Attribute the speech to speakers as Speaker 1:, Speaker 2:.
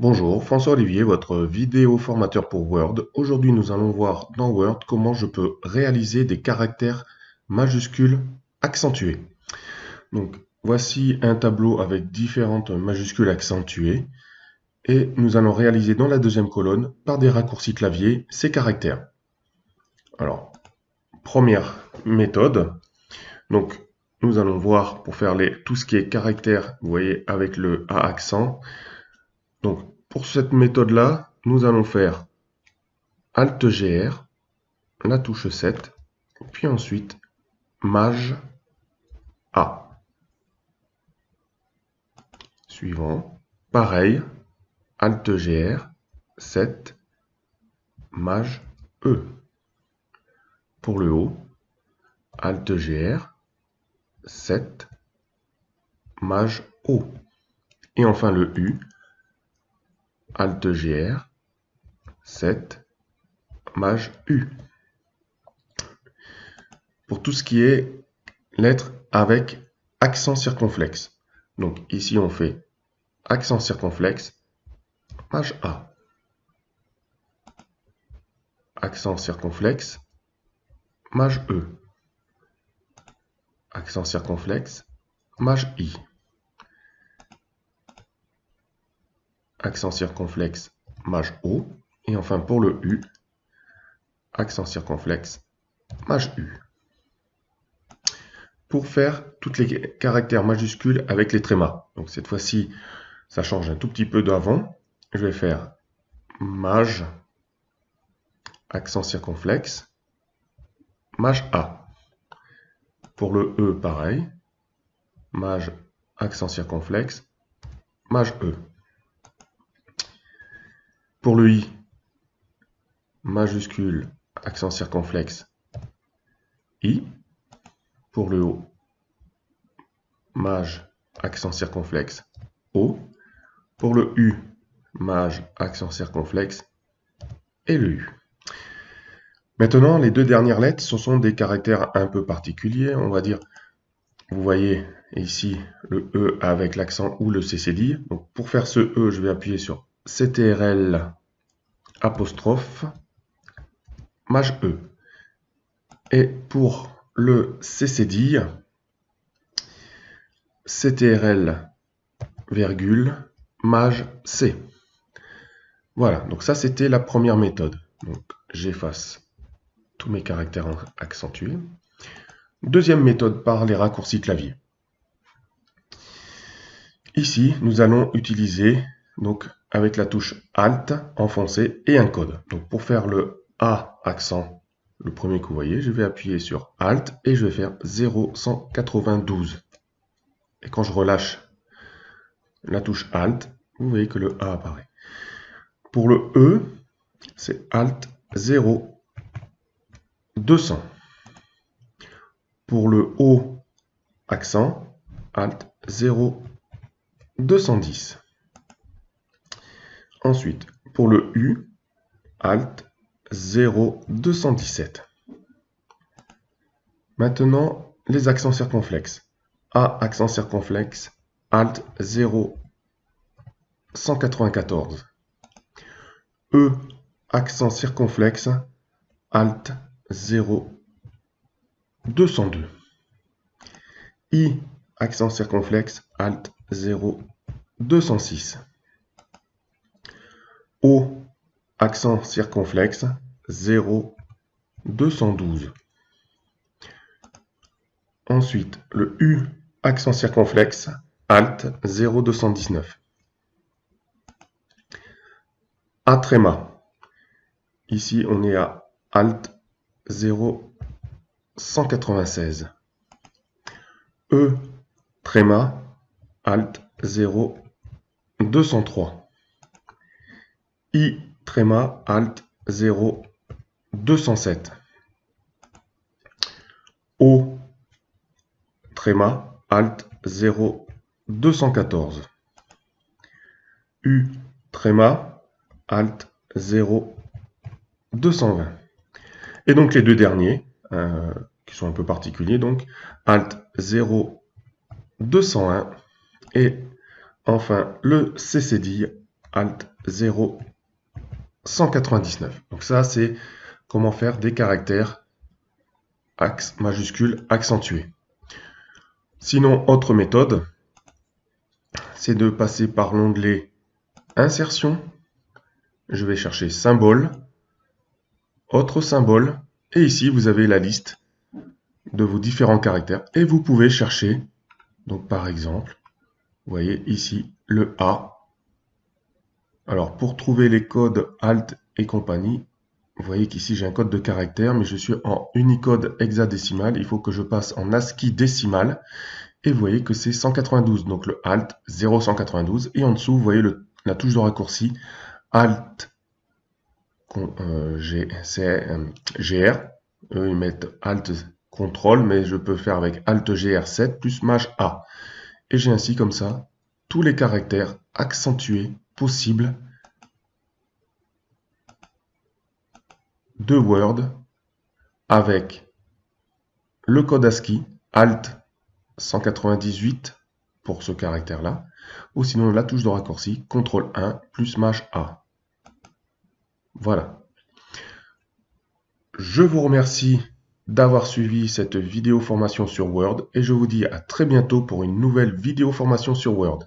Speaker 1: Bonjour, François Olivier, votre vidéo formateur pour Word. Aujourd'hui, nous allons voir dans Word comment je peux réaliser des caractères majuscules accentués. Donc, voici un tableau avec différentes majuscules accentuées et nous allons réaliser dans la deuxième colonne, par des raccourcis clavier, ces caractères. Alors, première méthode. Donc, nous allons voir pour faire tout ce qui est caractère, vous voyez, avec le A accent. Donc, pour cette méthode-là, nous allons faire Alt-GR, la touche 7, puis ensuite Maj A. Suivant, pareil, Alt-GR, 7, Maj E. Pour le haut, Alt-GR, 7, Maj O. Et enfin le U, Alt-GR, 7, Maj U. Pour tout ce qui est lettres avec accent circonflexe. Donc ici on fait accent circonflexe, Maj A. Accent circonflexe, Maj E. Accent circonflexe, Maj I. Accent circonflexe, Maj O. Et enfin pour le U, accent circonflexe, Maj U. Pour faire tous les caractères majuscules avec les trémas. Donc cette fois-ci, ça change un tout petit peu d'avant. Je vais faire Maj, accent circonflexe, Maj A. Pour le E, pareil. Maj, accent circonflexe, Maj E. Pour le I, majuscule, accent circonflexe, I. Pour le O, Maj, accent circonflexe, O. Pour le U, Maj, accent circonflexe, et le U. Maintenant, les deux dernières lettres, ce sont des caractères un peu particuliers, on va dire. Vous voyez ici le E avec l'accent ou le CCD. Donc pour faire ce E, je vais appuyer sur CTRL apostrophe Maj E. Et pour le CCD, CTRL virgule Maj C. Voilà, donc ça c'était la première méthode. Donc j'efface tous mes caractères accentués. Deuxième méthode par les raccourcis clavier. Ici, nous allons utiliser donc avec la touche Alt enfoncé et un code. Donc pour faire le A accent, le premier que vous voyez, je vais appuyer sur Alt et je vais faire 0,192. Et quand je relâche la touche Alt, vous voyez que le A apparaît. Pour le E, c'est Alt 0, 200. Pour le O accent, Alt 0, 210. Ensuite, pour le U, Alt 0, 217. Maintenant, les accents circonflexes. A accent circonflexe, Alt 0, 194. E accent circonflexe, Alt 0, 202. I accent circonflexe, Alt 0, 206. O accent circonflexe, 0, 212. Ensuite, le U accent circonflexe, Alt 0, 219. A tréma. Ici, on est à Alt 0, 196. E tréma, Alt 0, 203. I tréma, Alt 0, 207. O tréma, Alt 0, 214. U tréma, Alt 0, 220. Et donc les deux derniers, qui sont un peu particuliers, donc Alt 0, 201 et enfin le CCD Alt 0 199. Donc ça, c'est comment faire des caractères majuscules accentués. Sinon, autre méthode, c'est de passer par l'onglet Insertion. Je vais chercher Symbole, Autre symbole, et ici vous avez la liste de vos différents caractères. Et vous pouvez chercher, donc par exemple, vous voyez ici le A. Alors pour trouver les codes Alt et compagnie, vous voyez qu'ici j'ai un code de caractère, mais je suis en Unicode hexadécimal. Il faut que je passe en ASCII décimal. Et vous voyez que c'est 192, donc le Alt 0192. Et en dessous, vous voyez la touche de raccourci Alt GR. Eux, ils mettent Alt Contrôle, mais je peux faire avec Alt GR7 plus Maj A. Et j'ai ainsi comme ça tous les caractères accentués possibles de Word avec le code ASCII Alt 198 pour ce caractère-là, ou sinon la touche de raccourci CTRL 1 plus Maj A. Voilà. Je vous remercie d'avoir suivi cette vidéo formation sur Word et je vous dis à très bientôt pour une nouvelle vidéo formation sur Word.